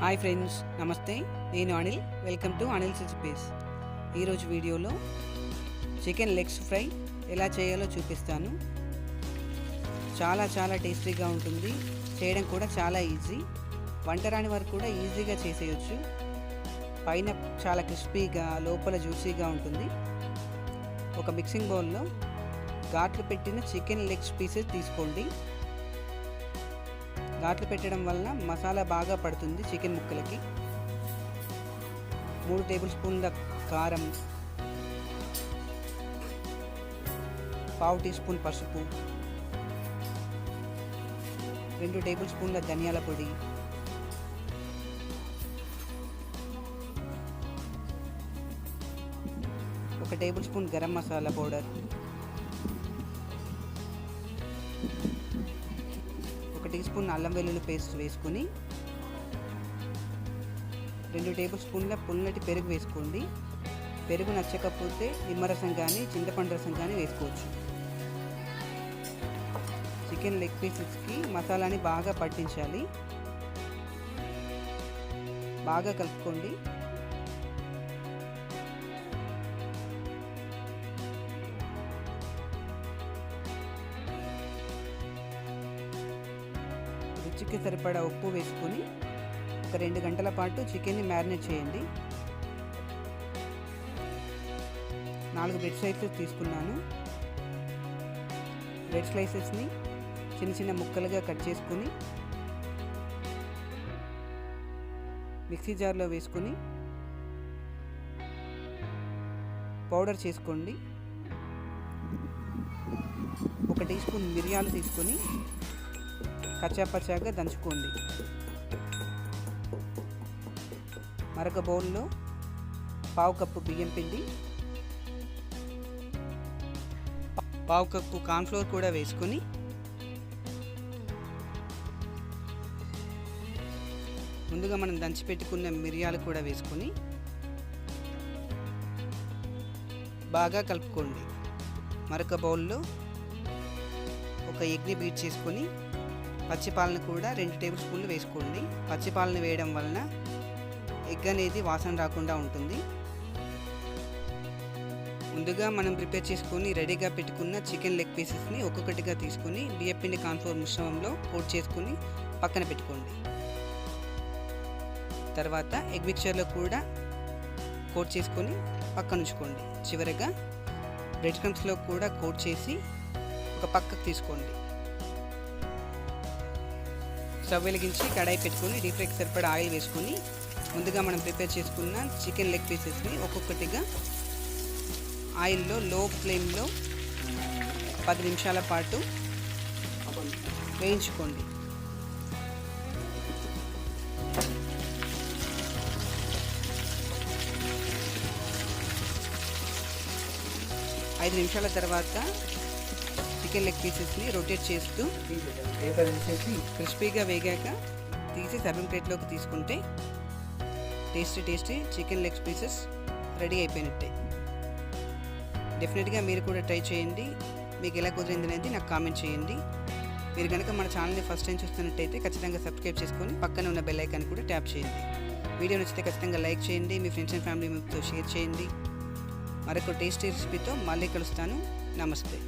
Hi friends, నమస్తే. నేను Anil. Welcome to anilsrecipes. ఈరోజు వీడియోలో చికెన్ లెగ్స్ ఫ్రై ఎలా చేయాలో చూపిస్తాను. చాలా టేస్టీగా ఉంటుంది. చేయడం కూడా చాలా ఈజీ. వంట రాని వారు కూడా ఈజీగా చేసేయచ్చు. పైన చాలా క్రిస్పీగా, లోపల జ్యూసీగా ఉంటుంది. ఒక మిక్సింగ్ బౌల్లో ఘాట్లు పెట్టిన చికెన్ లెగ్స్ పీసెస్ తీసుకోండి. ఘాట్లు పెట్టడం వల్ల మసాలా బాగా పడుతుంది చికెన్ ముక్కలకి. 3 టేబుల్ స్పూన్ల కారం, 1/2 టీ స్పూన్ పసుపు, 2 టేబుల్ స్పూన్ల ధనియాల పొడి, 1 tablespoon garam masala powder, 1 teaspoon అల్లం వెల్లుల్లి పేస్ట్ వేసుకొని 2 టేబుల్ స్పూన్ల పుల్లటి పెరుగు వేసుకోండి. పెరుగు నచ్చకపోతే నిమ్మరసం కానీ చింతపండు రసం కానీ వేసుకోవచ్చు. చికెన్ లెగ్ పీసెస్కి మసాలాని బాగా పట్టించాలి. బాగా కలుపుకోండి. రుచికి సరిపడా ఉప్పు వేసుకొని ఒక 2 గంటల పాటు చికెన్ని మ్యారినేట్ చేయండి. 4 బ్రెడ్ స్లైసెస్ తీసుకున్నాను. బ్రెడ్ స్లైసెస్ని చిన్న ముక్కలుగా కట్ చేసుకొని మిక్సీ జార్లో వేసుకొని పౌడర్ చేసుకోండి. 1 టీ స్పూన్ మిరియాలు తీసుకొని కచ్చాపచ్చాగా దంచుకోండి. మరొక బౌల్లో 1/2 కప్పు బియ్యం పిండి, 1/2 కప్పు కార్న్ఫ్లోర్ కూడా వేసుకొని ముందుగా మనం దంచి పెట్టుకున్న మిరియాలు కూడా వేసుకొని బాగా కలుపుకోండి. మరొక బౌల్లో ఒక ఎగ్ని బీట్ చేసుకొని పచ్చిపాలను కూడా 2 టేబుల్ స్పూన్లు వేసుకోండి. పచ్చిపాలను వేయడం వలన ఎగ్ అనేది వాసన రాకుండా ఉంటుంది. ముందుగా మనం ప్రిపేర్ చేసుకొని రెడీగా పెట్టుకున్న చికెన్ లెగ్ పీసెస్ని ఒక్కొక్కటిగా తీసుకొని బియ్యపిండి కార్న్ఫ్లోర్ మిశ్రమంలో కోట్ చేసుకొని పక్కన పెట్టుకోండి. తర్వాత ఎగ్ మిక్చర్లో కూడా కోట్ చేసుకొని పక్కన ఉంచుకోండి. చివరగా బ్రెడ్ క్రమ్స్లో కూడా కోట్ చేసి ఒక పక్కకు తీసుకోండి. స్టవ్ వెలిగించి కడాయి పెట్టుకొని డీప్ ఫ్రైకి సరిపడా ఆయిల్ వేసుకొని ముందుగా మనం ప్రిపేర్ చేసుకున్న చికెన్ లెగ్ పీసెస్ని ఒక్కొక్కటిగా ఆయిల్లో లో ఫ్లేమ్లో 10 నిమిషాల పాటు వేయించుకోండి. ఐదు నిమిషాల తర్వాత చికెన్ లెగ్ పీసెస్ని రొటేట్ చేస్తూ క్రిస్పీగా వేగాక తీసి సర్వింగ్ ప్లేట్లోకి తీసుకుంటే tasty chicken leg pieces ready అయిపోయినట్టే. డెఫినెట్గా మీరు కూడా ట్రై చేయండి. మీకు ఎలా కుదిరింది అనేది నాకు కామెంట్ చేయండి. మీరు కనుక మన ఛానల్ని ఫస్ట్ టైం చూస్తున్నట్టయితే ఖచ్చితంగా సబ్స్క్రైబ్ చేసుకొని పక్కన ఉన్న బెల్ ఐకాన్ కూడా ట్యాప్ చేయండి. వీడియో నచ్చితే ఖచ్చితంగా లైక్ చేయండి. మీ ఫ్రెండ్స్ అండ్ ఫ్యామిలీ మెంబర్స్తో షేర్ చేయండి. మరొక టేస్టీ రెసిపీతో మళ్ళీ కలుస్తాను. నమస్తే.